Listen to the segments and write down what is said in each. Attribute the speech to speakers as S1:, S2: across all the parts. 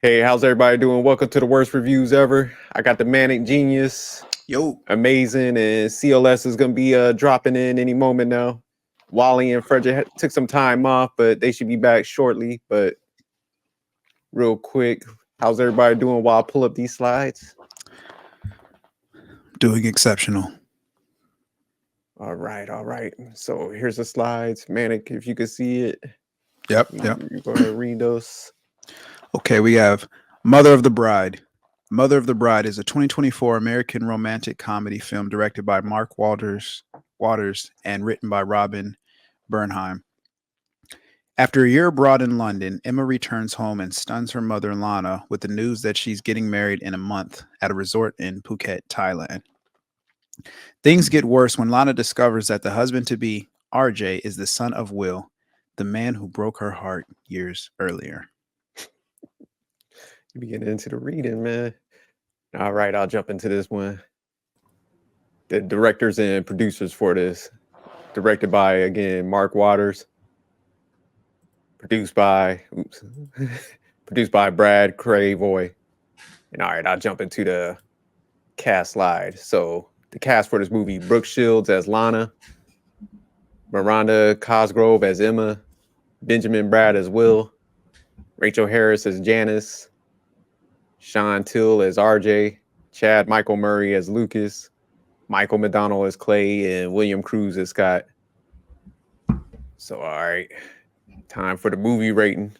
S1: Hey, how's everybody doing? Welcome to the worst reviews ever. I got the Manic Genius,
S2: Yo,
S1: amazing, and CLS is gonna be dropping in any moment now. Wally and Frederick took some time off, but they should be back shortly. But real quick, how's everybody doing while I pull up these slides?
S2: doing exceptional.
S1: All right, all right. So here's the slides. Manic, if you can see it,
S2: Yep, yep.
S1: you go ahead and read those.
S2: Okay, we have Mother of the Bride. Mother of the Bride is a 2024 American romantic comedy film directed by Mark Waters and written by Robin Bernheim. After a year abroad in London, Emma returns home and stuns her mother, Lana, with the news that she's getting married in a month at a resort in Phuket, Thailand. Things get worse when Lana discovers that the husband to be, RJ, is the son of Will, the man who broke her heart years earlier.
S1: You be getting into the reading, man. All right, I'll jump into this one. The directors and producers for this, directed by again Mark Waters, produced by produced by Brad Cravoy. And all right, I'll jump into the cast slide. So the cast for this movie: Brooke Shields as Lana, Miranda Cosgrove as Emma, Benjamin Bratt as Will, Rachel Harris as Janice, Sean Till as RJ, Chad Michael Murray as Lucas, Michael McDonald as Clay, and William Cruz as Scott. So, all right, time for the movie rating.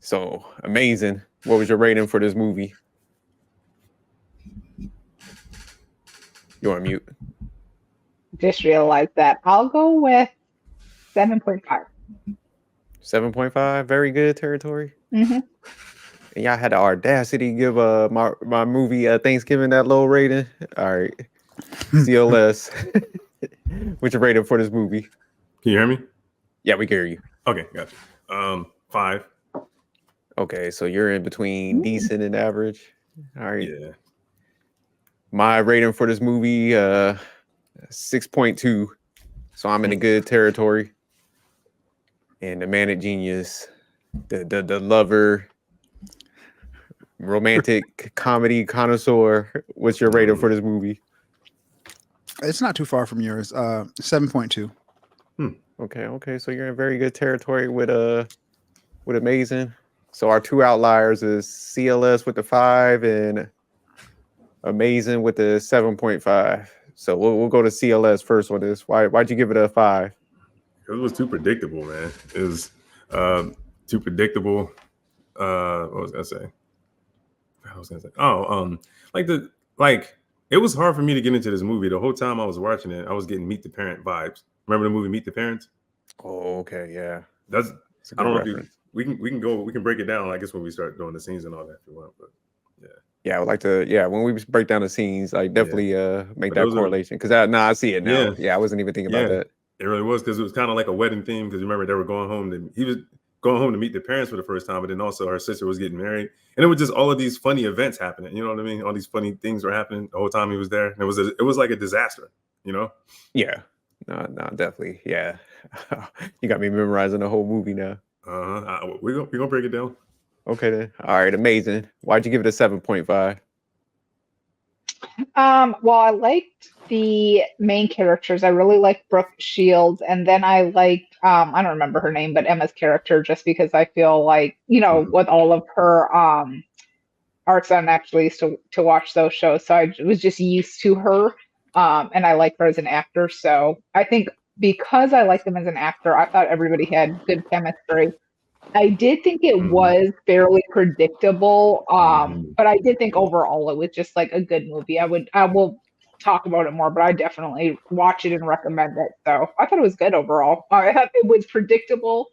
S1: So, amazing. What was your rating for this movie? You're on mute.
S3: Just realized that. I'll go with 7.5.
S1: 7.5, very good territory.
S3: Mm-hmm.
S1: And y'all had the audacity to give my movie Thanksgiving that low rating. All right, CLS. What's your rating for this movie?
S4: Can you hear me?
S1: Yeah, we can hear you.
S4: Okay, gotcha. 5.
S1: Okay, so you're in between decent and average. All right.
S4: Yeah.
S1: My rating for this movie, 6.2. So I'm in a good territory. And the Manic Genius, the lover, romantic comedy connoisseur. What's your rating for this movie?
S2: It's not too far from yours. 7.2.
S1: Okay. So you're in very good territory with amazing. So our two outliers is CLS with the 5 and amazing with the 7.5. So we'll go to CLS first on this. Why'd you give it a 5?
S4: It was too predictable, man. It was too predictable. What was I say? It was hard for me to get into this movie. The whole time I was watching it, I was getting Meet the Parent vibes. Remember the movie Meet the Parents?
S1: Oh, okay, yeah.
S4: That's
S1: a good
S4: I don't know
S1: reference.
S4: if we can break it down, I guess, when we start doing the scenes and all that if you want, but
S1: Yeah, I would like to. Yeah, when we break down the scenes, I definitely make
S4: But
S1: that
S4: those are-
S1: correlation because I see it now.
S4: Yeah.
S1: Yeah, I wasn't even thinking about that.
S4: It really was, because it was kind of like a wedding theme, because remember they were going home he was going home to meet their parents for the first time, but then also her sister was getting married, and it was just all of these funny events happening. You know what I mean? All these funny things were happening the whole time he was there, and it was like a disaster. You know?
S1: Yeah, no, definitely. Yeah, you got me memorizing the whole movie now.
S4: We're gonna break it down.
S1: Okay then. All right, amazing. Why'd you give it a 7.5?
S3: Well, I liked the main characters. I really liked Brooke Shields, and then I liked I don't remember her name, but Emma's character, just because I feel like, with all of her our son actually used to watch those shows, so I was just used to her, and I like her as an actor. So I think because I like them as an actor, I thought everybody had good chemistry. I did think it was fairly predictable, but I did think overall it was just like a good movie. I will talk about it more, but I definitely watch it and recommend it. So I thought it was good overall. I thought it was predictable,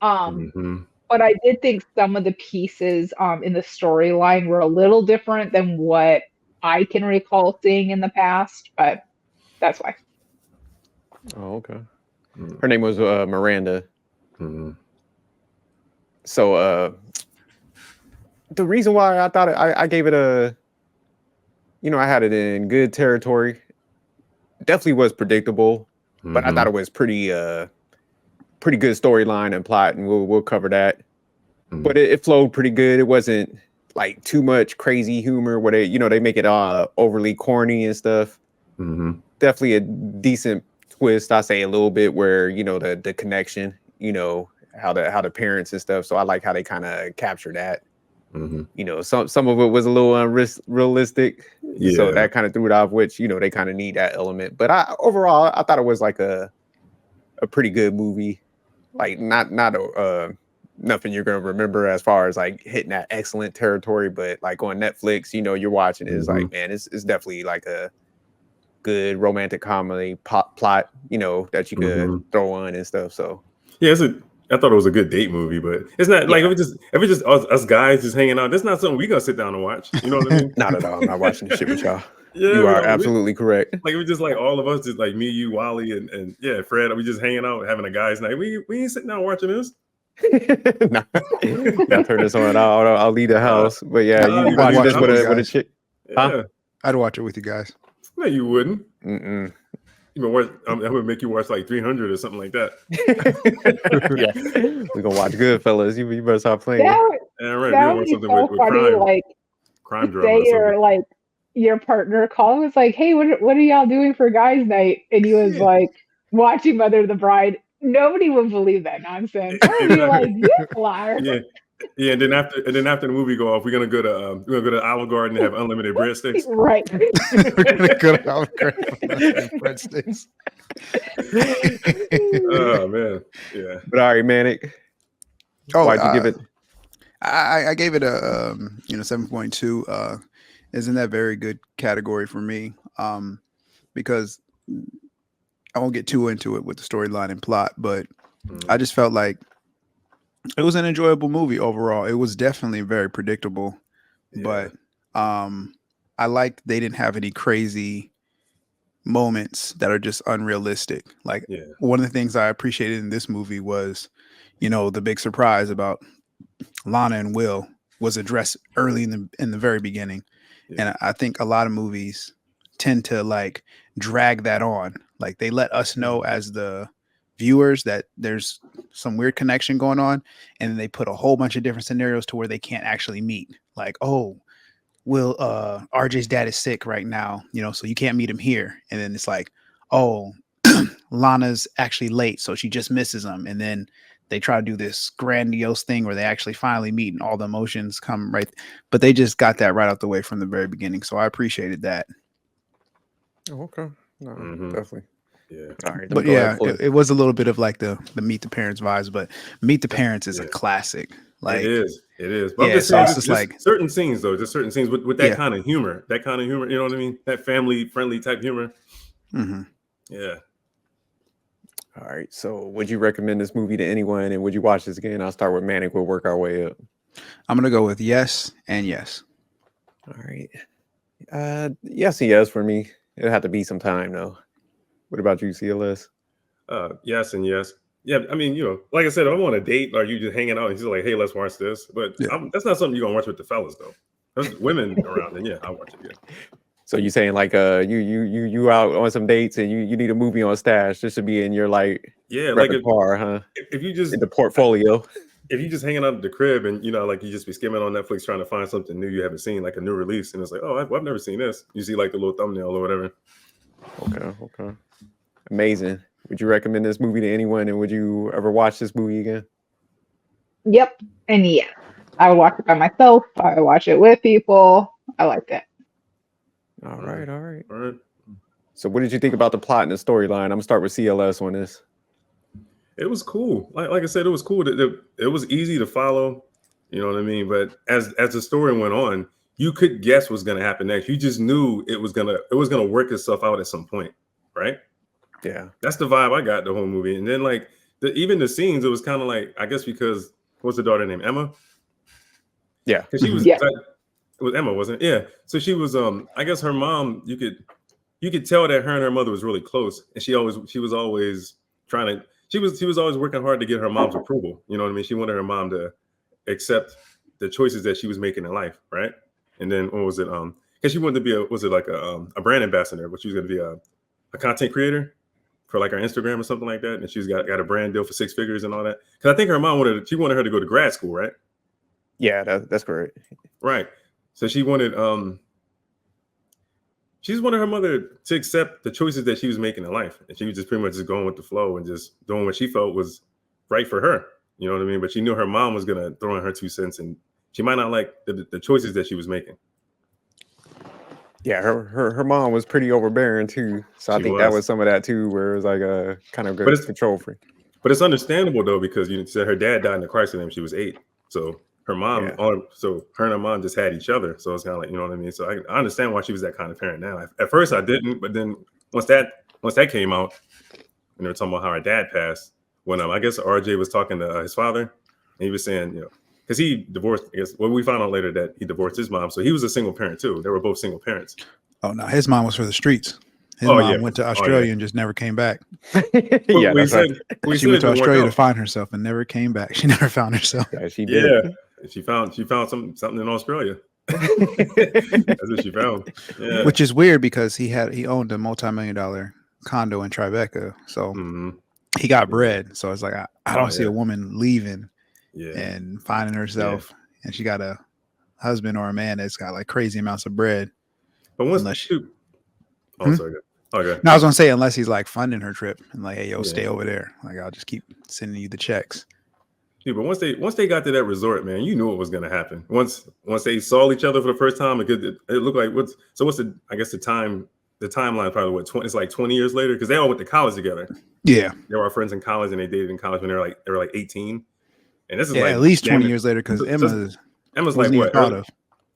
S3: but I did think some of the pieces in the storyline were a little different than what I can recall seeing in the past. But that's why.
S1: Oh, okay. Her name was Miranda.
S4: Mm-hmm.
S1: So the reason why I thought I gave it a, I had it in good territory. Definitely was predictable, but I thought it was pretty good storyline and plot, and we'll cover that. but it flowed pretty good. It wasn't like too much crazy humor where they make it overly corny and stuff. Definitely a decent twist. I say a little bit where the connection, how the parents and stuff. So I like how they kind of capture that. Some of it was a little unrealistic, so that kind of threw it off. Which they kind of need that element. But overall, I thought it was like a pretty good movie. Like not nothing you're gonna remember as far as like hitting that excellent territory, but like on Netflix, you're watching it, it's like, man, it's definitely like a good romantic comedy plot, that you could throw on and stuff. So
S4: yeah, I thought it was a good date movie, but it's not like if it's just us guys just hanging out. That's not something we gonna sit down and watch. You know what I mean?
S1: Not at all. I'm not watching this shit with y'all.
S4: Yeah,
S1: you are absolutely correct.
S4: Like we just like all of us, just like me, you, Wally, and yeah, Fred. We just hanging out, having a guys' night. We ain't sitting down watching this.
S1: Nah, turn this on. I'll leave the house. But yeah, you watch this with a chick. Huh?
S4: Yeah.
S2: I'd watch it with you guys.
S4: No, you wouldn't. I'm gonna make you watch like 300 or something like that.
S1: Yeah, we're gonna watch Goodfellas. You better stop playing.
S4: Yeah, right.
S3: That would be so funny. Like
S4: crime drama.
S3: Say like your partner called was like, "Hey, what are y'all doing for guys' night?" And he was like, "Watching Mother of the Bride." Nobody would believe that nonsense. I would be like, "You liar!"
S4: Yeah, and then after the movie go off, we're gonna go to Olive Garden and have unlimited breadsticks.
S3: Right.
S2: We're gonna go to Olive Garden for breadsticks.
S4: Oh man, yeah.
S1: But all right, Manic. Why'd you give it?
S2: I gave it a 7.2. Is in that very good category for me. Because I won't get too into it with the storyline and plot, but I just felt like it was an enjoyable movie overall. It was definitely very predictable, but I liked they didn't have any crazy moments that are just unrealistic. Like one of the things I appreciated in this movie was, the big surprise about Lana and Will was addressed early in the very beginning. And I think a lot of movies tend to like drag that on. Like they let us know as the viewers that there's some weird connection going on, and then they put a whole bunch of different scenarios to where they can't actually meet. Like, oh, Will, RJ's dad is sick right now, so you can't meet him here. And then it's like, oh, Lana's actually late, so she just misses him. And then they try to do this grandiose thing where they actually finally meet and all the emotions come right. But they just got that right out the way from the very beginning. So I appreciated that.
S1: Oh, okay. No, definitely.
S4: Yeah.
S1: All right.
S2: But yeah, it was a little bit of like the Meet the Parents vibes, but Meet the Parents is a classic. Like
S4: it is. But
S2: yeah,
S4: I'm just
S2: so
S4: saying,
S2: it's just like
S4: certain scenes though, just certain scenes with that kind of humor, you know what I mean? That family friendly type humor. Yeah.
S1: All right. So would you recommend this movie to anyone, and would you watch this again? I'll start with Manic. We'll work our way up.
S2: I'm gonna go with yes and yes.
S1: All right. Yes and yes for me. It'll have to be some time though. What about you, CLS?
S4: Yes and yes. Yeah, I mean, like I said, if I'm on a date or you just hanging out and she's like, "Hey, let's watch this," but that's not something you're gonna watch with the fellas though. There's women around, and I'll watch it. Yeah.
S1: So you saying like you out on some dates and you need a movie on stash? This should be in your like repertoire, huh?
S4: If you just
S1: in the portfolio.
S4: If you just hanging out at the crib and like you just be skimming on Netflix trying to find something new you haven't seen, like a new release, and it's like, oh, I've never seen this. You see like the little thumbnail or whatever.
S1: Okay. Amazing. Would you recommend this movie to anyone, and would you ever watch this movie again?
S3: Yep. And yeah, I would watch it by myself. I would watch it with people. I like that.
S1: All right. So what did you think about the plot and the storyline? I'm gonna start with CLS on this.
S4: It was cool. Like I said, it was cool. It was easy to follow. You know what I mean? But as the story went on, you could guess what's gonna happen next. You just knew it was gonna work itself out at some point, right?
S1: Yeah.
S4: That's the vibe I got the whole movie. And then like even the scenes, it was kind of like, I guess because what's the daughter named Emma?
S1: Yeah.
S4: Because she was
S3: Yeah.
S4: It was Emma, wasn't it? Yeah. So she was I guess her mom, you could tell that her and her mother was really close. And she was always working hard to get her mom's approval. You know what I mean? She wanted her mom to accept the choices that she was making in life, right? And then what was it? Because she wanted to be a brand ambassador, but she was gonna be a content creator for like her Instagram or something like that. And she's got a brand deal for 6 figures and all that. Because I think her mom wanted her to go to grad school, right?
S1: Yeah, that's correct.
S4: Right. So she wanted her mother to accept the choices that she was making in life, and she was just pretty much just going with the flow and just doing what she felt was right for her. You know what I mean? But she knew her mom was gonna throw in her 2 cents, and she might not like the choices that she was making.
S1: Yeah, her mom was pretty overbearing too. So I think that was some of that too, where it was like a kind of good control freak.
S4: But it's understandable though, because you said her dad died in a car accident when she was 8. So her mom, so her and her mom just had each other. So it's kind of like, you know what I mean? So I understand why she was that kind of parent now. At first I didn't, but then once that came out, and they were talking about how her dad passed, when I guess RJ was talking to his father, and he was saying, you know, because he divorced, I guess, well, we found out later that he divorced his mom. So he was a single parent too. They were both single parents.
S2: Oh no, his mom was for the streets. His mom went to Australia and just never came back.
S1: Yeah, that's right.
S2: She went to Australia to find herself and never came back. She never found herself.
S1: Yeah, she did.
S4: She found something in Australia. That's what she found. Yeah.
S2: Which is weird because he owned a multi-million-dollar condo in Tribeca, so he got bread. So it's like I don't see a woman leaving and finding herself, and she got a husband or a man that's got like crazy amounts of bread.
S4: But once sorry. Okay.
S2: No, I was gonna say unless he's like funding her trip and like, hey, yo, stay over there. Like I'll just keep sending you the checks.
S4: Yeah, but once they got to that resort, man, you knew what was gonna happen. Once they saw each other for the first time, it looked like what's the timeline probably what 20, it's like 20 years later, because they all went to college together.
S2: Yeah,
S4: they were our friends in college, and they dated in college when they were like 18. And this is
S2: like at least 20 years later, because Emma's
S4: like what?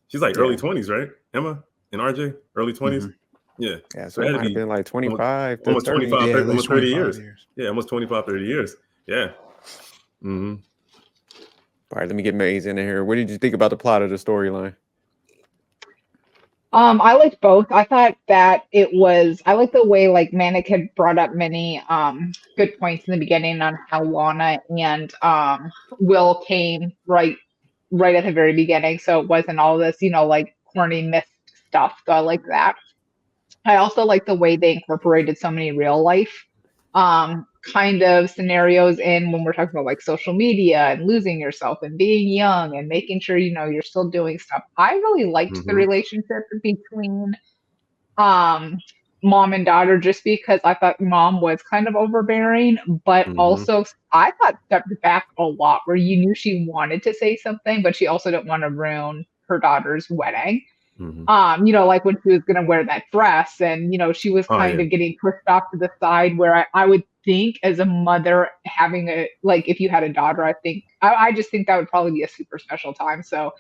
S4: She's like early
S3: 20s,
S4: right? Emma and RJ, early 20s.
S1: Yeah, so it might have been like 25,
S4: almost 25, 30, almost 30 years.
S2: Yeah,
S4: almost 25, 30 years. Yeah.
S1: All right, let me get Maze in here. What did you think about the plot of the storyline?
S3: I liked both. I thought that I like the way like Manic had brought up many good points in the beginning on how Lana and Will came right at the very beginning. So it wasn't all this, like corny myth stuff. So I like that. I also like the way they incorporated so many real life kind of scenarios in when we're talking about like social media and losing yourself and being young and making sure you're still doing stuff. I really liked the relationship between mom and daughter, just because I thought mom was kind of overbearing, but also I thought stepped back a lot, where you knew she wanted to say something, but she also didn't want to ruin her daughter's wedding. Like when she was going to wear that dress, and she was kind of getting pushed off to the side, where I would think as a mother having if you had a daughter, I just think that would probably be a super special time. So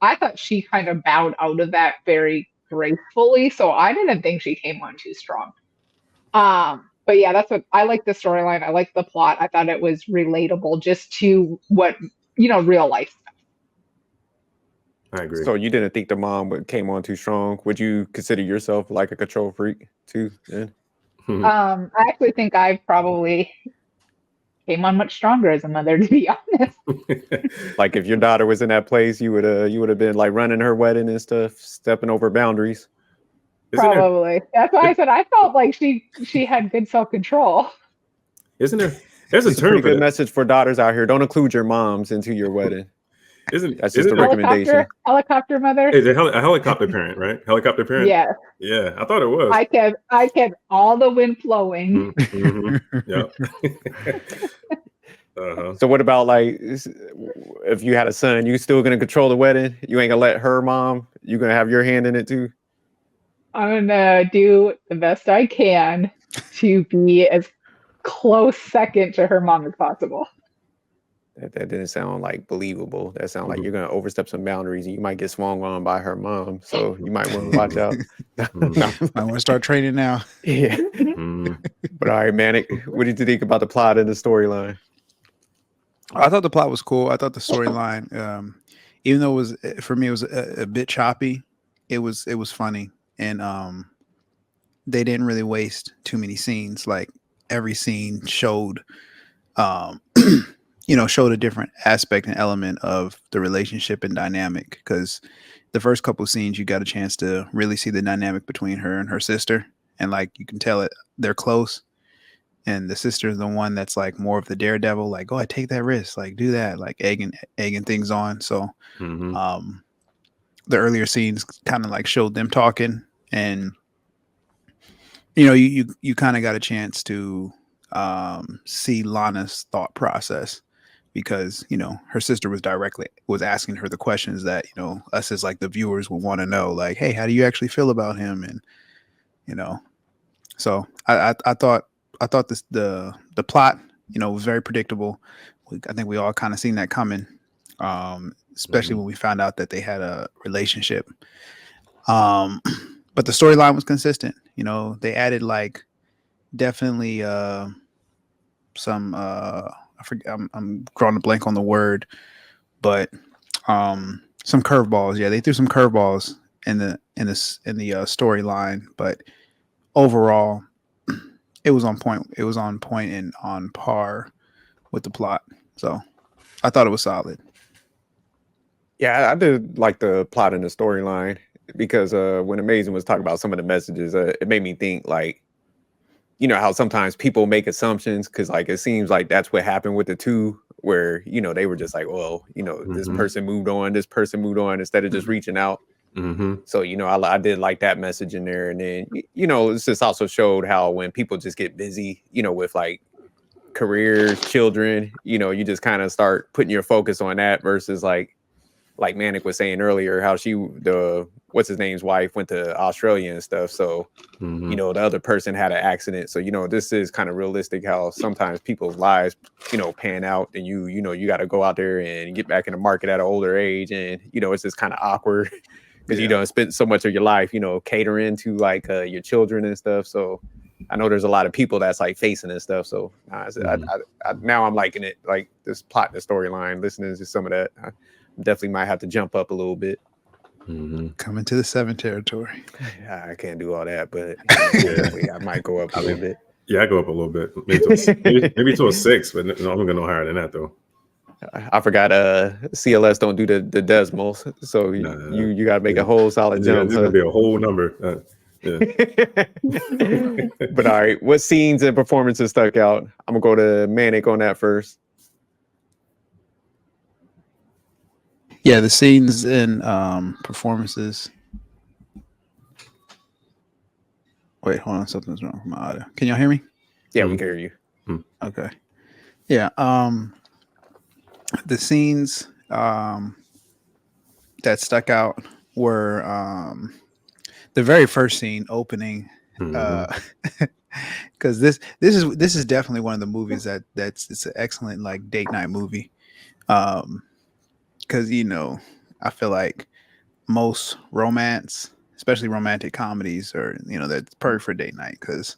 S3: I thought she kind of bowed out of that very gracefully. So I didn't think she came on too strong. But yeah, that's what I like the storyline. I like the plot. I thought it was relatable just to what, real life stuff.
S4: I agree.
S1: So you didn't think the mom came on too strong? Would you consider yourself like a control freak too? Then?
S3: I actually think I probably came on much stronger as a mother, to be honest.
S1: Like if your daughter was in that place, you would have been like running her wedding and stuff, stepping over boundaries.
S3: Probably. That's why I said I felt like she had good self-control.
S4: Isn't there? There's a term
S1: pretty good message for daughters out here. Don't include your moms into your wedding. That's just a recommendation.
S3: Helicopter mother.
S4: It's a helicopter parent, right? Helicopter parent.
S3: Yeah.
S4: Yeah, I thought it was.
S3: I kept all the wind flowing.
S4: Yeah.
S1: So what about like if you had a son, you still gonna control the wedding? You ain't gonna let her mom? You gonna have your hand in it too?
S3: I'm gonna do the best I can to be as close second to her mom as possible.
S1: That didn't sound like believable. That sounds like you're gonna overstep some boundaries and you might get swung on by her mom. So you might want to watch out.
S2: I want to start training now.
S1: Yeah. But all right, Manic, what did you think about the plot and the storyline?
S2: I thought the plot was cool. I thought the storyline, even though it was for me, it was a bit choppy. It was funny, and they didn't really waste too many scenes. Like every scene showed, showed a different aspect and element of the relationship and dynamic. Because the first couple of scenes, you got a chance to really see the dynamic between her and her sister, and like you can tell they're close. and the sister is the one that's like more of the daredevil, like, go ahead, take that risk, like do that, like egging things on. So
S4: Mm-hmm.
S2: the earlier scenes kind of like showed them talking, and you kind of got a chance to see Lana's thought process, because her sister was asking her the questions that us as like the viewers would want to know, like, hey, how do you actually feel about him? And so I thought this the plot was very predictable. I think we all kind of seen that coming, especially when we found out that they had a relationship. But the storyline was consistent. They added like definitely some I forget, I'm drawing a blank on the word, but some curveballs. Yeah, they threw some curveballs in the storyline, but overall it was on point. It was on point and on par with the plot. So I thought it was solid.
S1: Yeah, I did like the plot and the storyline, because when Amazing was talking about some of the messages, it made me think, like, how sometimes people make assumptions, because like it seems like that's what happened with the two, where they were just like, well, this person moved on, instead of just reaching out. So I did like that message in there, and then this just also showed how when people just get busy, with like careers, children, you just kind of start putting your focus on that, versus like Manic was saying earlier, how what's his name's wife went to Australia and stuff. So, the other person had an accident. So, this is kind of realistic, how sometimes people's lives, pan out, and you got to go out there and get back in the market at an older age. And, it's just kind of awkward because you don't spend so much of your life, catering to like your children and stuff. So I know there's a lot of people that's like facing this stuff. So now I'm liking it, like this plot, the storyline, listening to some of that. Definitely might have to jump up a little bit.
S2: Coming to the 7 territory.
S1: I can't do all that, but definitely I might go up a little bit.
S4: Yeah, I go up a little bit, maybe to a 6, but no, I'm gonna go higher than that though.
S1: I forgot CLS don't do the decimals, so you got to make a whole solid jump.
S4: It's gonna be a whole number.
S1: But all right, what scenes and performances stuck out? I'm gonna go to Manic on that first.
S2: Yeah, the scenes and performances. Wait, hold on, something's wrong with my audio. Can y'all hear me?
S1: Yeah, we can hear you.
S2: Okay. Yeah. The scenes that stuck out were the very first scene opening, because this is definitely one of the movies it's an excellent like date night movie. Because I feel like most romance, especially romantic comedies, are that's perfect for date night, because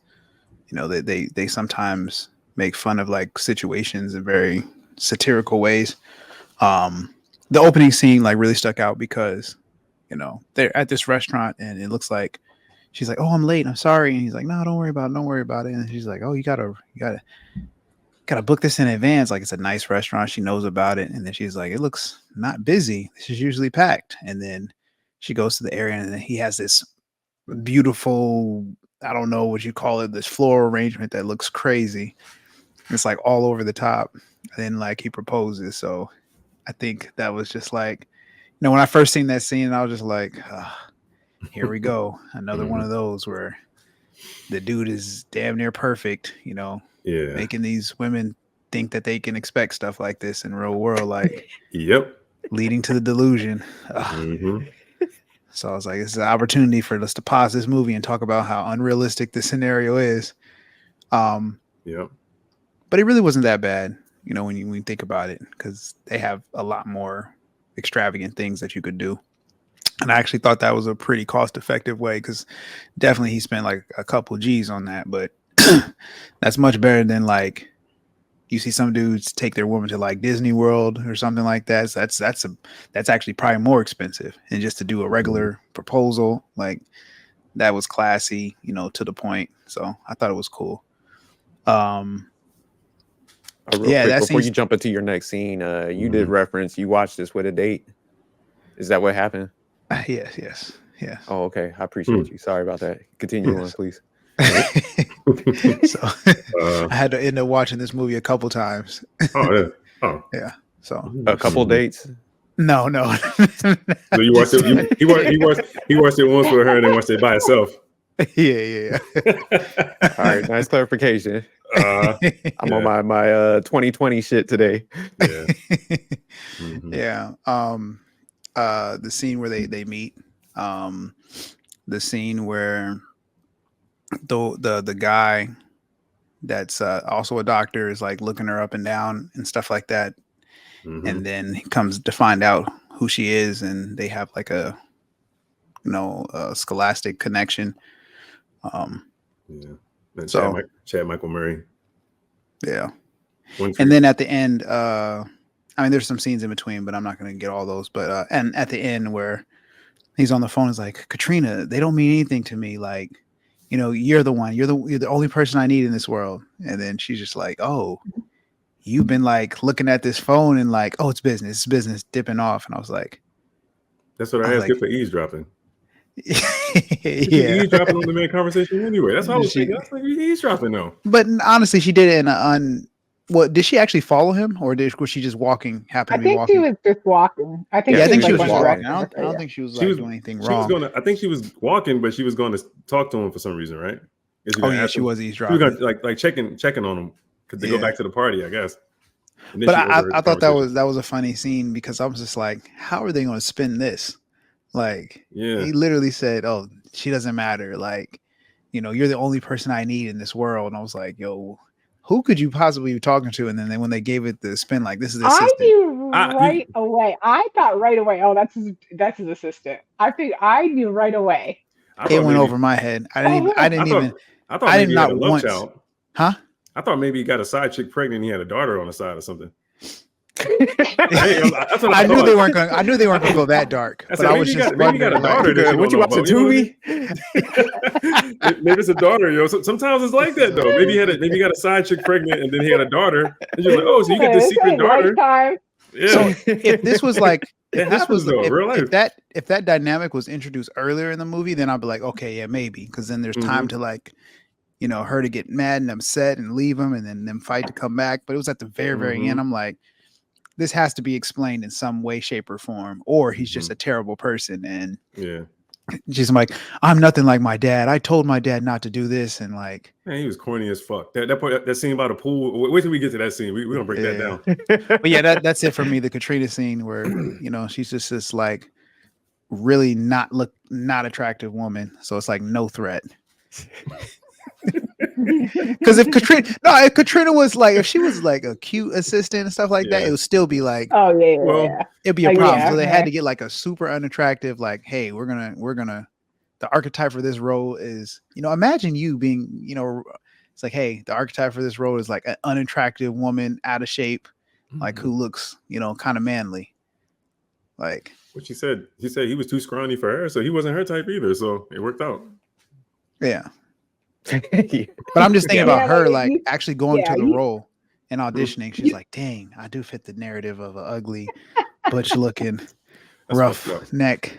S2: they sometimes make fun of like situations in very satirical ways. The opening scene like really stuck out because they're at this restaurant, and it looks like she's like, oh, I'm late, I'm sorry, and he's like, no, don't worry about it, and she's like, oh, you gotta book this in advance, like it's a nice restaurant, she knows about it. And then she's like, it looks not busy, this is usually packed. And then she goes to the area, and then he has this beautiful, I don't know what you call it, this floral arrangement that looks crazy. It's like all over the top. And then like he proposes. So I think that was just like, when I first seen that scene, I was just like, here we go, another one of those where the dude is damn near perfect, making these women think that they can expect stuff like this in real world, like leading to the delusion. So I was like, it's an opportunity for us to pause this movie and talk about how unrealistic this scenario is. But it really wasn't that bad, when you think about it, because they have a lot more extravagant things that you could do. And I actually thought that was a pretty cost-effective way, because definitely he spent like a couple G's on that, but that's much better than like you see some dudes take their woman to like Disney World or something like that. So that's actually probably more expensive. And just to do a regular proposal, like that was classy, to the point. So I thought it was cool.
S1: Quick, before you jump into your next scene, you did reference you watched this with a date. Is that what happened?
S2: Yes.
S1: Oh, okay. I appreciate you. Sorry about that. Continue on, please.
S2: So I had to end up watching this movie a couple times.
S4: Oh yeah. Oh.
S2: Yeah. So
S1: A couple dates.
S2: no.
S4: So you watched it. He watched it once with her, and then watched it by himself.
S2: Yeah.
S1: All right, nice clarification. I'm on my 2020 shit today.
S4: Yeah. Mm-hmm.
S2: Yeah. The scene where they meet. The scene where the guy that's also a doctor is like looking her up and down and stuff like that.
S4: Mm-hmm.
S2: And then he comes to find out who she is, and they have like a scholastic connection.
S4: Yeah. And
S2: So
S4: Chad Michael Murray.
S2: yeah. And then at the end, I mean, there's some scenes in between, but I'm not going to get all those. But and at the end where he's on the phone, is like, Katrina, they don't mean anything to me. Like, you're the one. You're the only person I need in this world. And then she's just like, oh, you've been like looking at this phone and like, oh, it's business, dipping off. And I was like,
S4: that's what I asked you for eavesdropping.
S2: Yeah,
S4: eavesdropping on the main conversation anyway. That's what I was thinking. I was like, eavesdropping though.
S2: But honestly, she did it in what did she actually follow him, or was she just walking?
S3: I think she was just walking. I think
S2: she was walking.
S3: I
S2: don't think she was doing anything wrong.
S4: I think she was walking, but she was going to talk to him for some reason, right?
S2: She was eavesdropping.
S4: She was gonna, like checking on him because they go back to the party, I guess.
S2: But I thought that was a funny scene because I was just like, how are they going to spin this? Like, he literally said, "Oh, she doesn't matter. Like, you're the only person I need in this world." And I was like, "Yo, who could you possibly be talking to?" And then when they gave it the spin, like, this is the assistant.
S3: I knew away. I thought right away, oh, that's his assistant. I think I knew right away.
S2: It went over my head. I did not once. Huh?
S4: I thought maybe he got a side chick pregnant and he had a daughter on the side or something. I
S2: knew they weren't going to go that dark. But I was just
S4: maybe got a daughter.
S1: What you watching, Tubi?
S4: Maybe it's a daughter, yo. Sometimes it's like that though. Maybe he got a side chick pregnant and then he had a daughter. And you're like, oh, so you get this secret daughter.
S2: Yeah. So if this was like,
S4: if
S2: that dynamic was introduced earlier in the movie, then I'd be like, okay, yeah, maybe, because then there's time to like, her to get mad and upset and leave him, and then them fight to come back. But it was at the very, very end. I'm like, this has to be explained in some way, shape, or form, or he's just a terrible person. And she's like, I'm nothing like my dad. I told my dad not to do this, and like,
S4: man, he was corny as fuck. That scene about the pool. Wait till we get to that scene. We're gonna break that
S2: down. But yeah, that's it for me. The Katrina scene where she's just this like really not attractive woman. So it's like no threat. Because if Katrina was like, if she was like a cute assistant and stuff like that, it would still be like, it'd be a problem. So they had to get like a super unattractive, like, hey, we're gonna the archetype for this role is, imagine you being, it's like, hey, the archetype for this role is like an unattractive woman, out of shape, like who looks, kind of manly. Like
S4: what she said he was too scrawny for her, so he wasn't her type either. So it worked out.
S2: Yeah. But I'm just thinking about her like actually going to the role and auditioning. She's like, dang, I do fit the narrative of an ugly, butch looking, rough neck.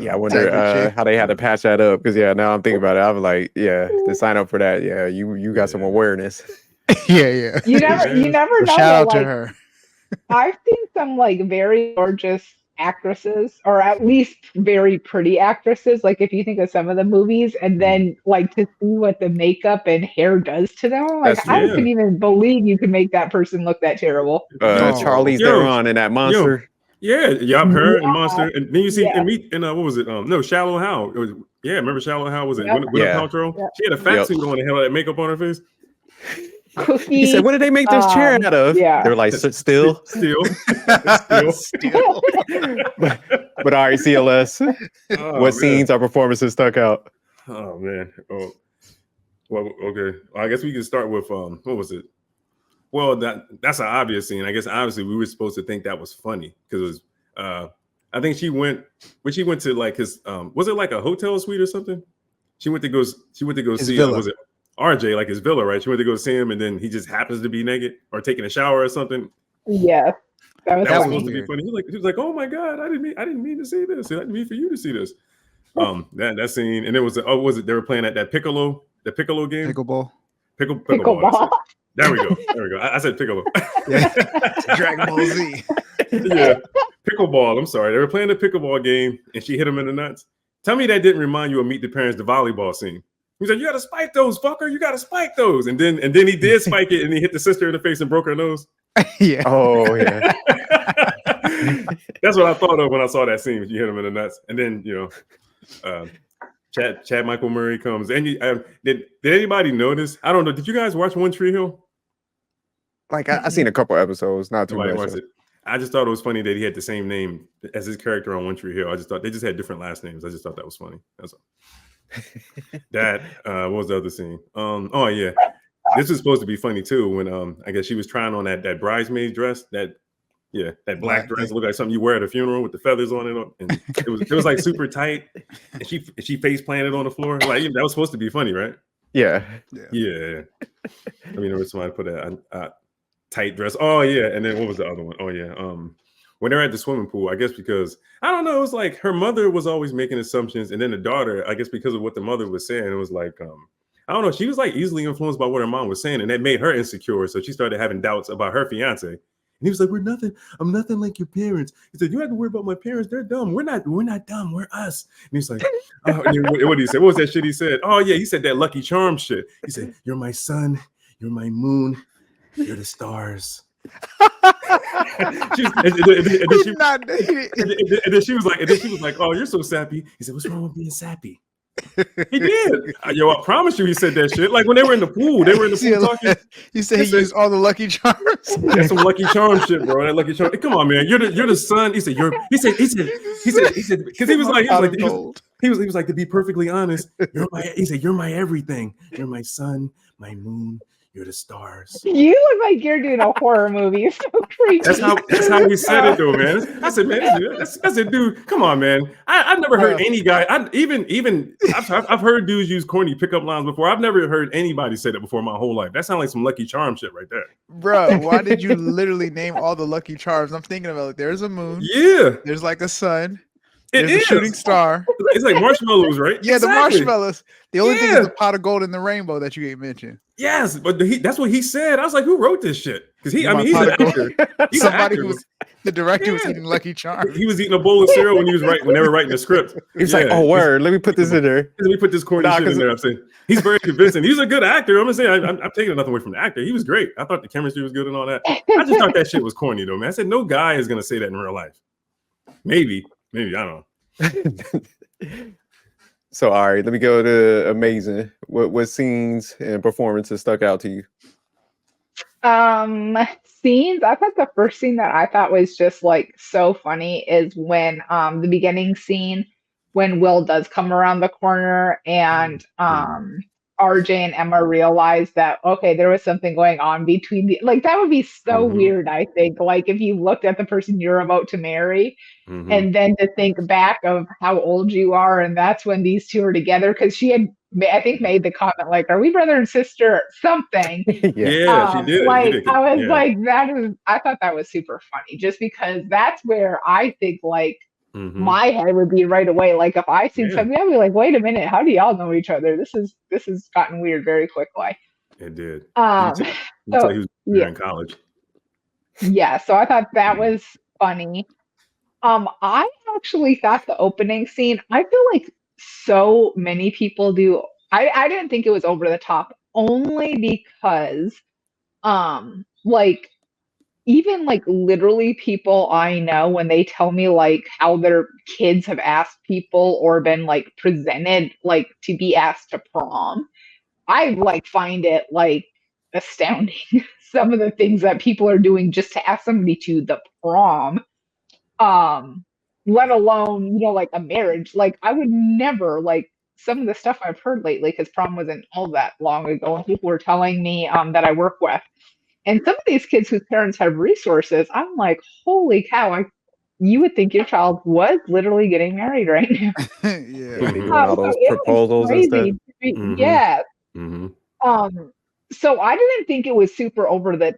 S1: Yeah, I wonder how they had to patch that up. Because now I'm thinking about it. I was like, to sign up for that, you got some awareness.
S2: Yeah.
S3: You never know.
S2: Shout out to her.
S3: I've seen some like very gorgeous actresses, or at least very pretty actresses, like if you think of some of the movies, and then like to see what the makeup and hair does to them, like I couldn't even believe you could make that person look that terrible.
S1: Charlize Theron in that Monster.
S4: Her and Monster, and then you see and meet in what was it? Shallow Hal. Remember Shallow Hal? Was it Gwyneth Paltrow? She had a fat suit on and had that makeup on her face.
S3: Cookie.
S1: He said, "What did they make this chair out of?"
S3: Yeah.
S1: They're like, "Still." But all right, CLS. What scenes or performances stuck out?
S4: Oh man. Oh, well, okay. I guess we can start with what was it? Well, that's an obvious scene. I guess obviously we were supposed to think that was funny because it was. I think she went to like his. Was it like a hotel suite or something? She went to go his see. Was it RJ, like his villa, right? She went to go see him, and then he just happens to be naked or taking a shower or something.
S3: Yeah,
S4: that was supposed to be funny. He was like, "Oh my god, I didn't mean to see this. I didn't mean for you to see this." That scene, and it was they were playing at that piccolo the Piccolo game.
S2: Pickleball.
S3: Pickleball.
S4: There we go. I said Piccolo.
S2: Yeah. Dragon Ball Z.
S4: Yeah, pickleball. I'm sorry. They were playing the pickleball game, and she hit him in the nuts. Tell me that didn't remind you of Meet the Parents, the volleyball scene. He's like, "You gotta spike those, fucker! You gotta spike those!" And then he did spike it, and he hit the sister in the face and broke her nose.
S2: Yeah.
S1: Oh yeah.
S4: That's what I thought of when I saw that scene. When you hit him in the nuts, and then Chad Michael Murray comes. And did anybody notice? I don't know. Did you guys watch One Tree Hill?
S1: Like I seen a couple episodes, not too
S4: Nobody
S1: much.
S4: watched it. I just thought it was funny that he had the same name as his character on One Tree Hill. I just thought they just had different last names. I just thought that was funny. That's all. That what was the other scene? Oh yeah, this was supposed to be funny too. When I guess she was trying on that bridesmaid dress, that black dress looked like something you wear at a funeral with the feathers on it, and it was like super tight, and she face planted on the floor. Like that was supposed to be funny, right?
S1: Yeah.
S4: I mean, there was somebody put a tight dress. Oh yeah, and then what was the other one? Oh yeah, when they're at the swimming pool, I guess because I don't know, it was like her mother was always making assumptions, and then the daughter, I guess because of what the mother was saying, it was like I don't know, she was like easily influenced by what her mom was saying, and that made her insecure. So she started having doubts about her fiance. And he was like, I'm nothing like your parents. He said, you have to worry about my parents. They're dumb. We're not dumb. We're us. And he's like, oh, and what did he say? What was that shit he said? Oh yeah, he said that Lucky Charm shit. He said, you're my sun, you're my moon, you're the stars. And then she was like, oh, you're so sappy. He said, what's wrong with being sappy? He did. Yo, I promise you, he said that shit. Like when they were in the pool, talking.
S2: You said he used all the Lucky Charms.
S4: That's some Lucky Charm shit, bro. That Lucky Charm. Come on, man. You're the son. He said because he was like to be perfectly honest. You're my everything. You're my sun, my moon. You're the stars.
S3: You look like you're doing a horror movie. You're so creepy.
S4: That's how he said it, though, man. I said, man, that's a dude. Come on, man. I've never heard any guy. I've heard dudes use corny pickup lines before. I've never heard anybody say that before in my whole life. That sounds like some Lucky Charm shit right there,
S2: bro. Why did you literally name all the Lucky Charms? I'm thinking about like there's a moon.
S4: Yeah.
S2: There's like a sun. There's a shooting star.
S4: It's like marshmallows, right?
S2: Yeah, exactly. The marshmallows. The only thing is the pot of gold in the rainbow that you ain't mentioned.
S4: Yes, but that's what he said. I was like, who wrote this shit? Because he's an actor.
S2: The director was eating Lucky Charms.
S4: He was eating a bowl of cereal when they were writing the script.
S1: He's like, oh word, let me put this in there.
S4: Let me put this corny shit in there. I'm saying he's very convincing. He's a good actor. I'm gonna say I'm taking nothing away from the actor. He was great. I thought the chemistry was good and all that. I just thought that shit was corny though, man. I said no guy is gonna say that in real life. Maybe I don't know.
S1: So all right, let me go to amazing. What scenes and performances stuck out to you?
S3: Scenes. I thought the first scene that I thought was just like so funny is when the beginning scene when Will does come around the corner and RJ and Emma realize that okay, there was something going on between that would be so weird, I think. Like if you looked at the person you're about to marry and then to think back of how old you are, and that's when these two are together, because she had I think made the comment like, are we brother and sister? Something.
S4: She did.
S3: Like I was like, I thought that was super funny, just because that's where I think like my head would be right away. Like if I seen something, I'd be like, wait a minute, how do y'all know each other? This has gotten weird very quickly.
S4: It did.
S3: So,
S4: he was in college.
S3: Yeah, so I thought that was funny. I actually thought the opening scene, I feel like so many people do. I didn't think it was over the top, only because like even like literally people I know, when they tell me like how their kids have asked people or been like presented like to be asked to prom, I like find it like astounding some of the things that people are doing just to ask somebody to the prom, let alone like a marriage. Like I would never, like some of the stuff I've heard lately, because prom wasn't all that long ago, and people were telling me that I work with, and some of these kids whose parents have resources, I'm like, holy cow, you would think your child was literally getting married right now.
S1: All those proposals and stuff.
S3: Yeah. So I didn't think it was super over the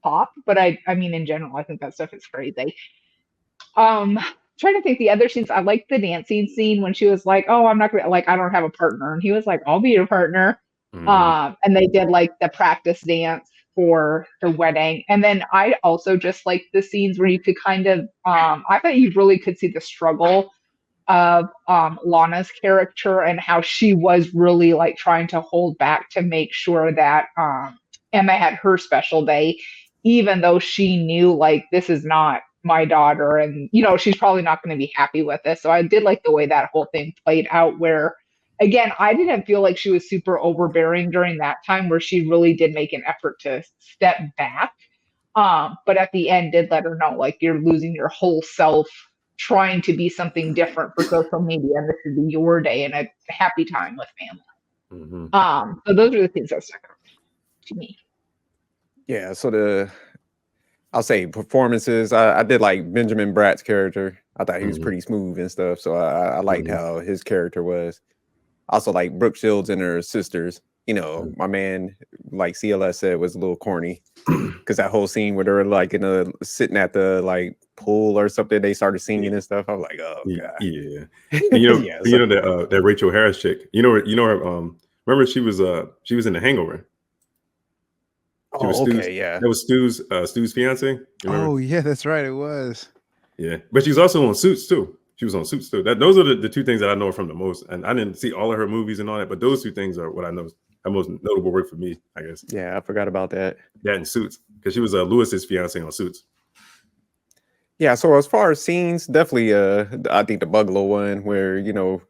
S3: top, but I mean, in general, I think that stuff is crazy. Trying to think the other scenes. I liked the dancing scene when she was like, oh, I'm not gonna, like, I don't have a partner. And he was like, I'll be your partner. And they did like the practice dance for the wedding. And then I also just like the scenes where you could kind of, I thought you really could see the struggle of Lana's character and how she was really like trying to hold back to make sure that Emma had her special day, even though she knew like this is not my daughter and she's probably not going to be happy with this. So I did like the way that whole thing played out where again, I didn't feel like she was super overbearing during that time where she really did make an effort to step back. But at the end did let her know like you're losing your whole self trying to be something different for social media and this is your day and a happy time with family. So those are the things that stuck out to me.
S1: Yeah, so I'll say performances. I did like Benjamin Bratt's character. I thought he was pretty smooth and stuff. So I liked how his character was. Also like Brooke Shields and her sisters. My man, like CLS said, was a little corny because that whole scene where they're like sitting at the like pool or something, they started singing and stuff. I was like, oh god,
S4: yeah. And that Rachel Harris chick. You know her. Remember she was in The Hangover. She was Stu's,
S1: yeah.
S4: That was Stu's fiance.
S2: Oh yeah, that's right. It was.
S4: Yeah, but she's also on Suits too. She was on Suits too. Those are the two things that I know from the most. And I didn't see all of her movies and all that, but those two things are what I know are most notable work for me, I guess.
S1: Yeah, I forgot about that.
S4: That and Suits, because she was Lewis's fiance on Suits.
S1: Yeah, so as far as scenes, definitely I think the bungalow one where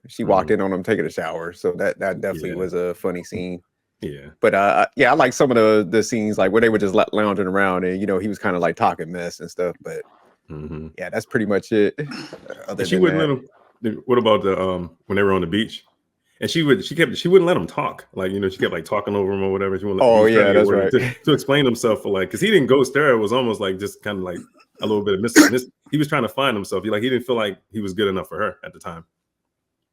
S1: she walked in on him taking a shower. So that definitely was a funny scene.
S4: Yeah, but
S1: I like some of the scenes like where they were just lounging around and he was kind of like talking mess and stuff. But yeah, that's pretty much it.
S4: She wouldn't let him. What about the when they were on the beach? And she wouldn't let him talk. Like she kept like talking over him or whatever. She wouldn't
S1: that's right.
S4: To explain himself for like because he didn't ghost her. It was almost like just kind of like a little bit of he was trying to find himself. He didn't feel like he was good enough for her at the time.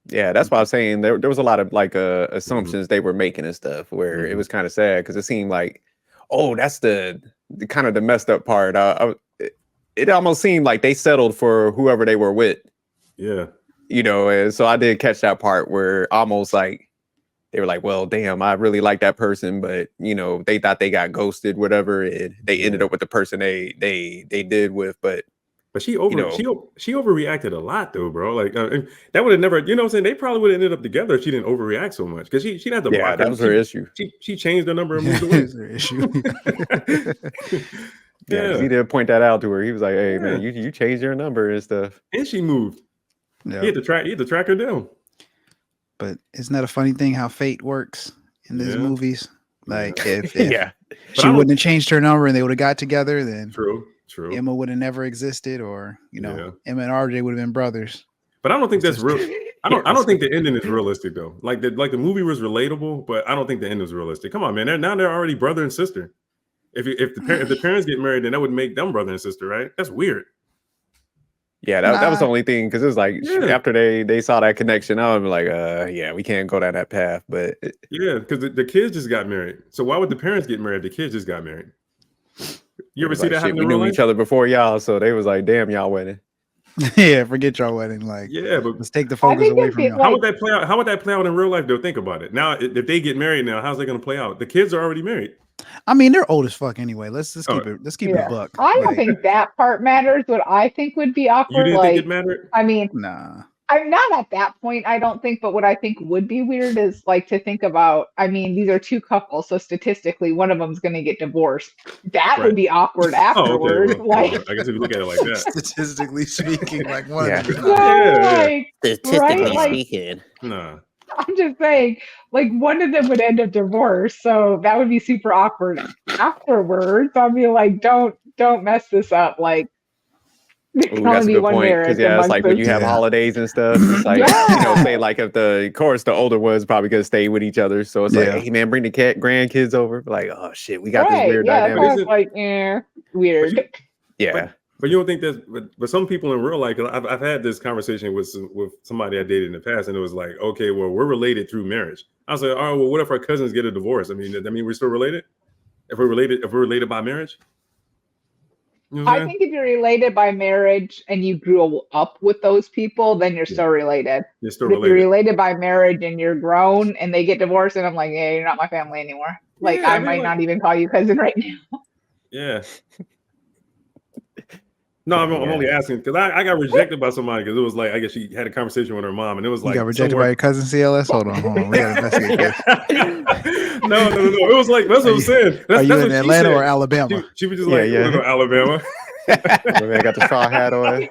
S1: Yeah, that's why I was saying there was a lot of like assumptions they were making and stuff where it was kind of sad because it seemed like, oh, that's the kind of the messed up part. It almost seemed like they settled for whoever they were with.
S4: Yeah.
S1: And so I did catch that part where almost like they were like, well, damn, I really like that person, but they thought they got ghosted, whatever. They ended up with the person they did with, but
S4: she overreacted a lot though, bro. Like that would have never, what I'm saying? They probably would have ended up together if she didn't overreact so much because she didn't have to block
S1: that was her issue.
S4: She changed her number and moved away.
S2: Her issue.
S1: Yeah, he did point that out to her. He was like, "Hey, man, you changed your number and stuff."
S4: And she moved. Yeah, he had to track her down.
S2: But isn't that a funny thing how fate works in these movies? Like if she wouldn't have changed her number and they would have got together, then
S4: true.
S2: Emma would have never existed, or Emma and RJ would have been brothers.
S4: But I don't think that's real. I don't think the ending is realistic though. Like the movie was relatable, but I don't think the ending was realistic. Come on, man. They're already brother and sister. If the parents get married, then that would make them brother and sister, right? That's weird.
S1: Yeah, that was the only thing because it was like after they saw that connection, I was like, we can't go down that path. But
S4: because the kids just got married. So why would the parents get married? The kids just got married. You ever see that happen?
S1: We knew each other before y'all, so they was like, "Damn, y'all wedding."
S2: Yeah, forget y'all wedding. Like,
S4: but
S2: let's take the focus away from y'all.
S4: How would that play out? How would that play out in real life? Though, think about it. Now, if they get married now, how's that going to play out? The kids are already married.
S2: I mean, they're old as fuck anyway. Let's keep it. Let's keep it buck.
S3: I don't think that part matters. What I think would be awkward.
S4: You didn't think it mattered?
S3: I mean,
S2: nah.
S3: I'm not at that point, I don't think, but what I think would be weird is like to think about, I mean, these are two couples, so statistically one of them's going to get divorced. That would be awkward afterward.
S4: I guess if you look at it like that.
S2: Statistically speaking, like one of them.
S3: Statistically
S1: speaking.
S4: Nah.
S3: I'm just saying, like one of them would end up divorced, so that would be super awkward afterwards. I'll be like, don't mess this up. Like,
S1: that's a good point because it's like when you have holidays and stuff, it's like say like if of course the older ones probably gonna stay with each other, so it's like, hey man, bring the grandkids over. Like, oh shit, we got this weird dynamic.
S3: Like, weird.
S4: But you don't think that's but some people in real life, I've had this conversation with somebody I dated in the past, and it was like, okay, well, we're related through marriage. I was like, oh, well, what if our cousins get a divorce? I mean, we're still related? If we're related by marriage? You know what
S3: I
S4: I'm saying?
S3: think if you're related by marriage and you grew up with those people, then you're
S4: Yeah.
S3: still related.
S4: You're still
S3: But if you're
S4: related.
S3: related by marriage and you're grown and they get divorced, and I'm like, yeah, you're not my family anymore. Like,
S4: Yeah,
S3: I
S4: I mean,
S3: might
S4: like,
S3: not even call you cousin right now.
S4: yeah. No, I'm
S1: Yeah.
S4: only asking because I got rejected by somebody because it was like I guess she had a conversation with her mom and it was
S2: You
S4: like
S2: got rejected by your cousin CLS? Hold on. We gotta investigate this.
S4: No. It was like that's what I'm saying.
S2: Are
S4: That's
S2: you in
S4: what she
S2: Atlanta
S4: said.
S2: or Alabama?
S4: She was just
S1: Yeah,
S4: like,
S1: yeah.
S4: "We're going to Alabama."
S1: My man got the straw hat on.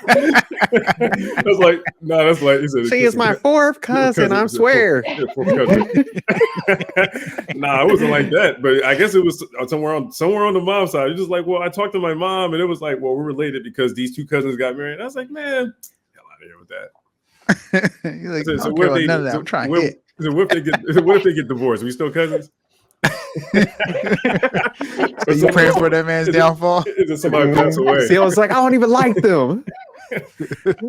S4: I was like, "No, that's like." He said,
S1: She is my fourth cousin, I swear.
S4: Fourth cousin. Nah, it wasn't like that. But I guess it was somewhere on the mom's side. It's just like, well, I talked to my mom, and it was like, well, we're related because these two cousins got married. And I was like, man, hell out of here with that.
S2: You're like,
S4: I
S2: I
S4: said,
S2: don't care about none of that. I'm trying to hit.
S4: So what if they get divorced? Are we still cousins?
S2: So you praying for that man's downfall?
S4: Is it somebody pass away?
S1: See, I was like, I don't even like them.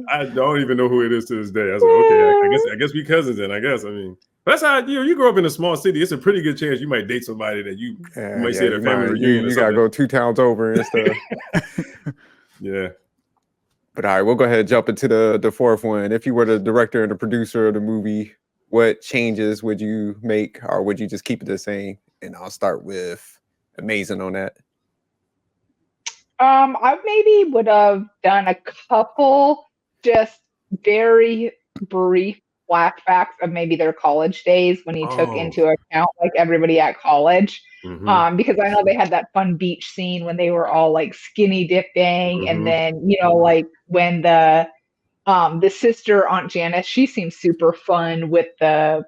S4: I don't even know who it is to this day. I was like, okay, I guess we cousins then. I guess. I mean, that's how you grow up in a small city. It's a pretty good chance you might date somebody that you might see at a family reunion.
S1: You gotta go 2 towns over and stuff.
S4: Yeah.
S1: But all right, we'll go ahead and jump into the fourth one. If you were the director and the producer of the movie, what changes would you make, or would you just keep it the same? And I'll start with Amazing on that.
S3: I maybe would have done a couple just very brief flashbacks of maybe their college days when he took into account like everybody at college.
S4: Mhm.
S3: Because I know they had that fun beach scene when they were all like skinny dipping, and
S4: Mhm.
S3: then like when the sister Aunt Janice, she seems super fun with the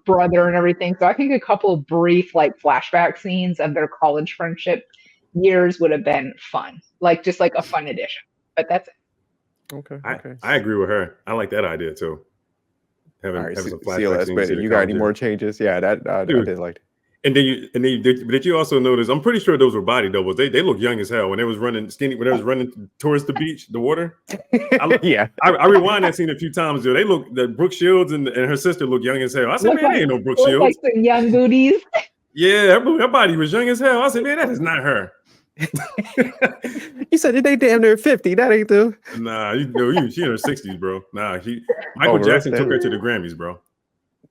S3: brother and everything. So I think a couple of brief like flashback scenes of their college friendship years would have been fun, like just like a fun addition. But that's it.
S1: Okay.
S4: I agree with her. I like that idea too.
S1: All right,
S4: having some flashback
S1: CLS,
S4: scenes
S1: but
S4: to the
S1: you got any
S4: college
S1: more
S4: years.
S1: changes? Yeah, that I did like.
S4: And then did you also notice? I'm pretty sure those were body doubles. They look young as hell when they was running skinny when they was running towards the beach, the water.
S1: Yeah,
S4: I rewind that scene a few times. Dude, they look the Brooke Shields and her sister look young as hell. I said,
S3: Look
S4: man,
S3: like-
S4: ain't no Brooke
S3: Look
S4: Shields.
S3: like some young booties.
S4: Yeah, her body was young as hell. I said, man, that is not her.
S1: You said they damn near 50. That ain't them.
S4: Nah, she in her 60s, bro. Nah, Michael Jackson took her to the Grammys, bro.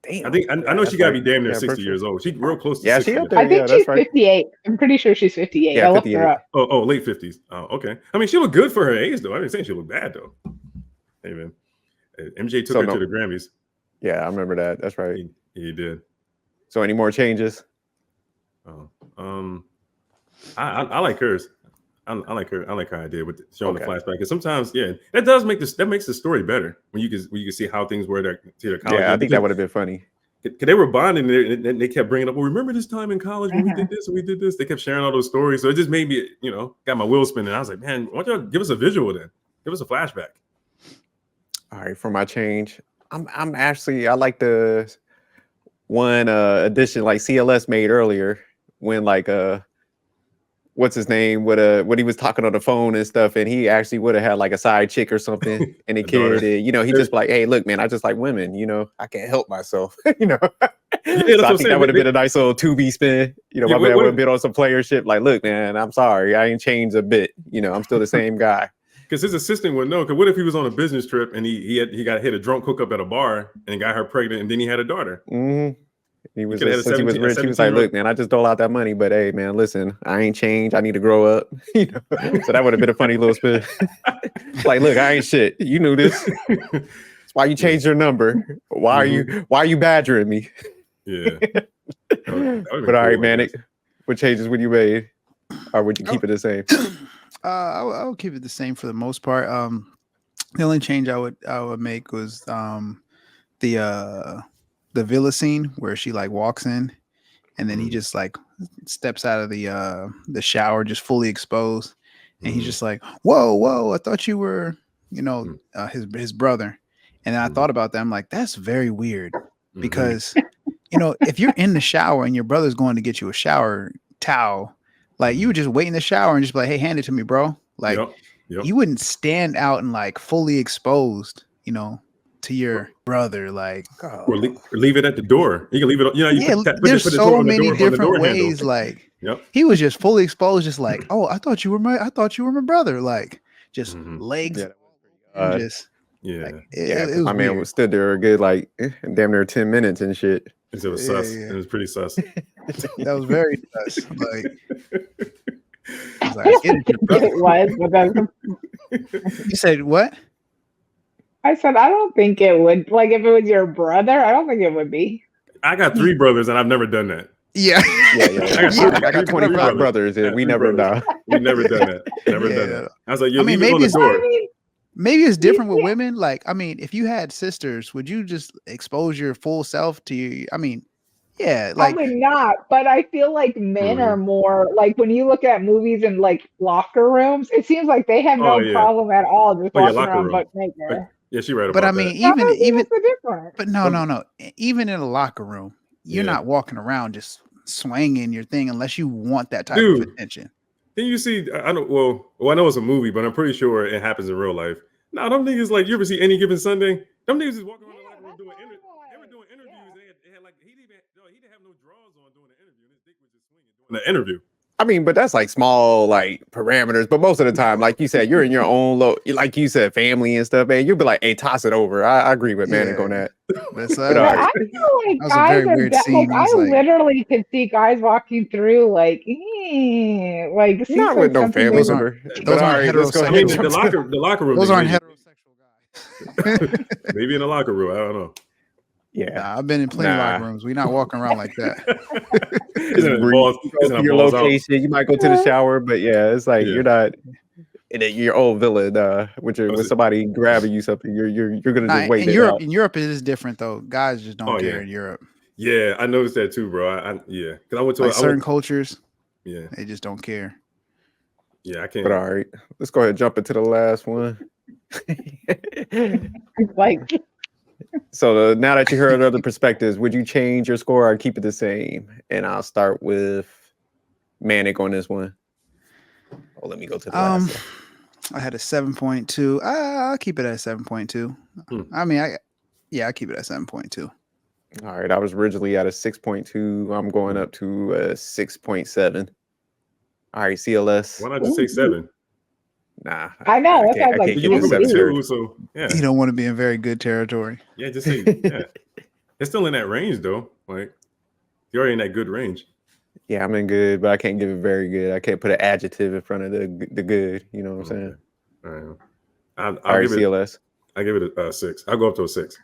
S1: Damn.
S4: I know she got to be damn near 60
S1: virtually.
S4: years old. She real close to
S1: Yeah,
S4: 60.
S1: she up there.
S3: I think
S1: Yeah,
S3: she's
S1: that's right.
S3: 58. I'm pretty sure she's 58.
S1: Yeah,
S3: I looked her
S1: 58.
S3: up.
S4: Oh, late 50s. Oh, okay. I mean, she looked good for her age, though. I didn't say she looked bad, though. Hey, man. MJ took her to the Grammys.
S1: Yeah, I remember that. That's right.
S4: He did.
S1: So any more changes?
S4: Oh, I like hers. I like her. I like her idea with showing the flashback. Because sometimes, yeah, that makes the story better when you can see how things were to their college.
S1: Yeah, I think that would have been funny.
S4: Because they were bonding and they kept bringing up, well, remember this time in college when we did this and we did this? They kept sharing all those stories. So it just made me, got my wheels spinning. I was like, man, why don't y'all give us a visual then? Give us a flashback.
S1: All right, for my change, I'm actually I like the one addition like CLS made earlier when like what's his name when he was talking on the phone and stuff, and he actually would have had like a side chick or something and a kid, and, he just like, hey, look, man, I just like women, I can't help myself. So I think that would have been a nice little 2B spin. My man would have been on some player shit like, look, man, I'm sorry, I ain't changed a bit. I'm still the same guy.
S4: Because his assistant would know. Because what if he was on a business trip and he got hit a drunk hookup at a bar and got her pregnant and then he had a daughter?
S1: Mm-hmm. He was
S4: rich.
S1: He was like, look, man, I just dole out that money, but hey, man, listen, I ain't changed. I need to grow up. So that would have been a funny little spin. Like, look, I ain't shit. You knew this. That's why you changed your number. Why are you badgering me?
S4: Yeah.
S1: But all right, man, what changes would you make, or would you keep it the same?
S2: I would keep it the same for the most part. The only change I would make was the villa scene where she like walks in and then he just like steps out of the shower just fully exposed, and he's just like, whoa, I thought you were his brother. And then I thought about that. I'm like, that's very weird, because if you're in the shower and your brother's going to get you a shower towel, like you would just wait in the shower and just be like, hey, hand it to me, bro. Like you wouldn't stand out and like fully exposed, to your brother. Like,
S4: Or leave it at the door. You can leave it. You know, you
S2: yeah,
S4: put
S2: there's
S4: the
S2: so
S4: door on the
S2: many
S4: door, on the
S2: different
S4: door handle.
S2: ways. Like,
S4: Yep.
S2: he was just fully exposed, just like, oh, I thought you were my brother. Like, just
S4: Mhm.
S2: legs,
S1: Yeah,
S2: and just
S4: Yeah.
S2: like,
S1: yeah,
S2: it
S1: 'cause
S2: was
S1: my man
S2: weird.
S1: was stood there a good like damn near 10 minutes and shit.
S4: It was
S2: Yeah,
S4: sus.
S2: yeah.
S4: It was pretty sus.
S2: That was very sus. Like, I was
S3: I
S2: like, I get
S3: don't
S2: it, your
S3: think
S2: brother.
S3: it was, but that's,
S2: You said what?
S3: I said I don't think it would. Like if it was your brother, I don't think it would be.
S4: I got 3 brothers and I've never done that.
S2: Yeah,
S1: I got 25 brothers and
S4: Yeah,
S1: we
S4: 3
S1: never
S4: brothers. We've never done that. Never done
S2: Yeah.
S4: that. I was like, you
S2: I mean,
S4: leave it on
S2: maybe
S4: the
S2: it's-
S4: door.
S3: I mean,
S2: Maybe it's different with
S3: Yeah.
S2: women. Like, I mean, if you had sisters, would you just expose your full self to you? I mean, yeah, like,
S3: probably not, but I feel like men
S4: Mhm.
S3: are more like when you look at movies in like locker rooms, it seems like they have
S4: Oh,
S3: no
S4: yeah.
S3: problem at all just
S4: Oh, yeah,
S3: walking
S4: locker
S3: around
S4: room.
S3: butt naked.
S4: Yeah, she right
S2: but I
S4: about
S2: mean,
S4: that.
S3: I don't see
S2: even,
S3: what's the difference.
S2: but no. Even in a locker room, you're
S4: Yeah.
S2: not walking around just swinging your thing unless you want that type
S4: Dude.
S2: of attention.
S4: Then you see, I don't. Well, I know it's a movie, but I'm pretty sure it happens in real life. Nah, them niggas like you ever see Any Given Sunday? Them niggas just walking around the locker room doing interviews. They were doing interviews. They had like he didn't have no drawers on doing the interview. His dick was just swinging doing the interview.
S1: I mean, but that's like small like parameters. But most of the time, like you said, you're in your own like you said, family and stuff, man. You'll be like, hey, toss it over. I agree with Manic on that.
S2: That's
S1: But,
S3: But
S1: all right.
S3: I feel like
S2: That was a
S3: guys
S2: very
S3: are
S2: weird
S3: like
S2: scene. It
S3: I
S2: was like-
S3: literally could see guys walking through like like it seems
S1: Not
S3: like
S1: with no
S3: something
S1: family
S2: Those
S3: they-
S2: aren't-
S1: member.
S2: those
S1: But all
S2: aren't
S1: right, let's go
S4: I
S1: ahead
S4: mean,
S1: and
S2: heterosexual.
S1: jump to-
S4: the locker room.
S2: Those
S4: they
S2: aren't
S4: maybe,
S2: heterosexual guys.
S4: maybe in the locker room. I don't know.
S1: Yeah.
S2: Nah, I've been in plenty of locker rooms. We're not walking around like that.
S4: Isn't it balls?
S1: You go
S4: Isn't
S1: to
S4: it
S1: your
S4: balls out?
S1: location, you might go to the shower, but yeah, it's like
S4: Yeah.
S1: you're not in your old villa with somebody grabbing you something. You're gonna
S2: Nah,
S1: just wait
S2: in
S1: it
S2: Europe,
S1: out.
S2: in Europe, it is different though. Guys just don't
S4: Oh,
S2: care
S4: yeah.
S2: in Europe.
S4: Yeah, I noticed that too, bro. Yeah, because I went to
S2: Like
S4: I
S2: certain
S4: went,
S2: cultures,
S4: yeah,
S2: they just don't care.
S4: yeah. I can't.
S1: But all right, let's go ahead and jump into the last one.
S3: like
S1: So now that you heard other perspectives, would you change your score or keep it the same? And I'll start with Manic on this one. Oh, let me go to the last one.
S2: I had a 7.2. I'll keep it at 7.2. I mean, I keep it at 7.2.
S1: All right, I was originally at a 6.2. I'm going up to a 6.7. All right, CLS.
S4: Why not just say 7?
S1: Nah,
S3: I know, that sounds like
S1: keep
S4: You went
S1: it
S4: from a
S1: 7
S4: 2, so yeah,
S2: You don't want to be in very good territory.
S4: yeah. Just say yeah. It's still in that range though. Like you're already in that good range.
S1: Yeah, I'm in good, but I can't give it very good. I can't put an adjective in front of the good. You know what I'm saying?
S4: All right.
S1: All right,
S4: give it.
S1: CLS.
S4: I give it a 6. I'll go up to a 6.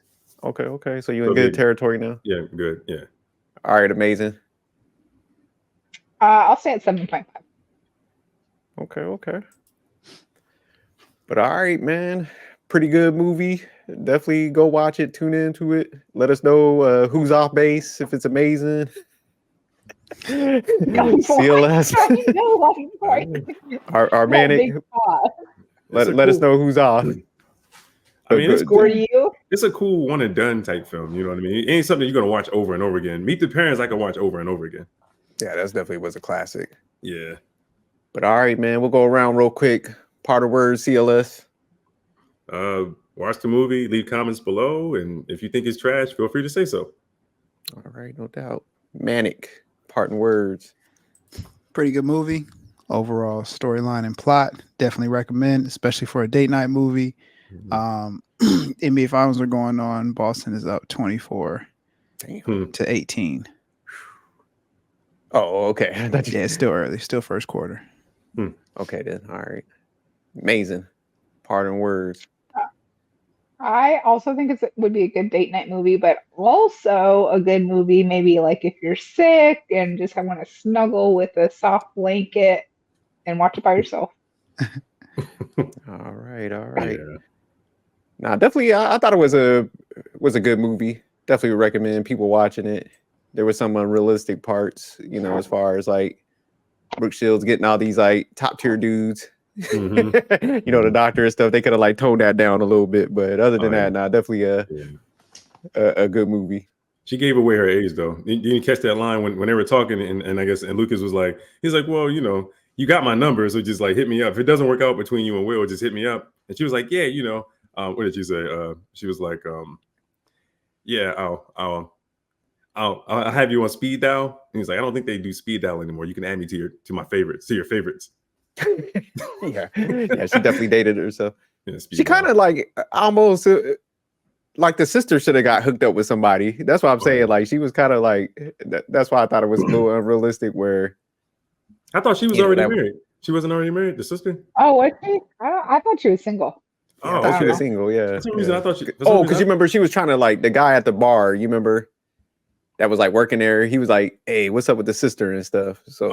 S1: Okay. So you're in
S4: So
S1: good
S4: good.
S1: territory now.
S4: Yeah, good. Yeah.
S1: All right, amazing.
S3: I'll say it's 7.5.
S1: Okay. But all right, man. Pretty good movie. Definitely go watch it, tune into it. Let us know who's off base, if it's amazing. CLS. Our Manic. Let us know who's off.
S4: I mean, it's
S3: For
S4: cool.
S3: you,
S4: It's a cool one and done type film. You know what I mean? It ain't something you're gonna watch over and over again. Meet the Parents, I can watch over and over again.
S1: Yeah, that's definitely was a classic.
S4: Yeah.
S1: But all right, man, we'll go around real quick. Part of words, CLS.
S4: Watch the movie, leave comments below, and if you think it's trash, feel free to say so.
S1: All right, no doubt. Manic, parting words.
S2: Pretty good movie. Overall storyline and plot. Definitely recommend, especially for a date night movie. NBA Finals are going on. Boston is up 24 to 18.
S1: Oh, okay.
S2: Yeah, it's still early. Still first quarter.
S1: Okay, then. All right. Amazing. Parting words.
S3: I also think it would be a good date night movie, but also a good movie maybe like if you're sick and just want to snuggle with a soft blanket and watch it by yourself.
S1: All right.
S4: Yeah.
S1: Now, definitely, I thought it was a good movie. Definitely would recommend people watching it. There were some unrealistic parts, as far as like Brooke Shields getting all these like top tier dudes. The doctor and stuff. They could have like toned that down a little bit, but other than that, definitely a good movie.
S4: She gave away her age though. You didn't catch that line when they were talking, and I guess Lucas was like, he's like, well, you got my number, so just like hit me up. If it doesn't work out between you and Will, just hit me up. And she was like, yeah, What did you say? She was like, yeah, I'll have you on speed dial. And he's like, I don't think they do speed dial anymore. You can add me to your favorites, to your favorites.
S1: Yeah, she definitely dated her. So
S4: Yeah, speed
S1: she kind
S4: dial.
S1: of like almost like the sister should have got hooked up with somebody. That's what I'm saying. Like she was kind of like that's why I thought it was a little unrealistic. Where
S4: I thought she was
S1: you know,
S4: already
S1: that-
S4: married. She wasn't already married, the sister?
S3: Oh, was she? I thought she was single.
S1: yeah, I
S4: Oh,
S1: thought she was
S3: okay.
S1: single. Yeah.
S4: For some reason,
S1: yeah.
S4: I thought she.
S1: Oh, because you remember she was trying to like the guy at the bar. You remember that was like working there. He was like, "Hey, what's up with the sister and stuff?" So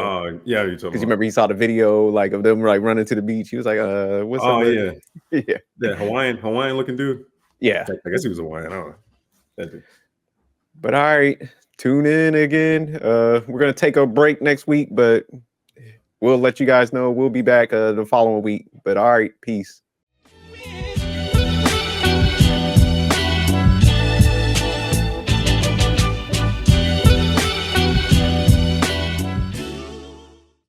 S4: yeah, you
S1: because
S4: talking
S1: you
S4: about.
S1: remember he saw the video like of them like running to the beach. He was like, what's up?"
S4: Oh,
S1: with-"
S4: yeah.
S1: yeah,
S4: That Hawaiian looking dude.
S1: yeah.
S4: I guess he was Hawaiian. I don't know. That dude.
S1: But all right, tune in again. We're gonna take a break next week, but we'll let you guys know we'll be back the following week. But all right, peace.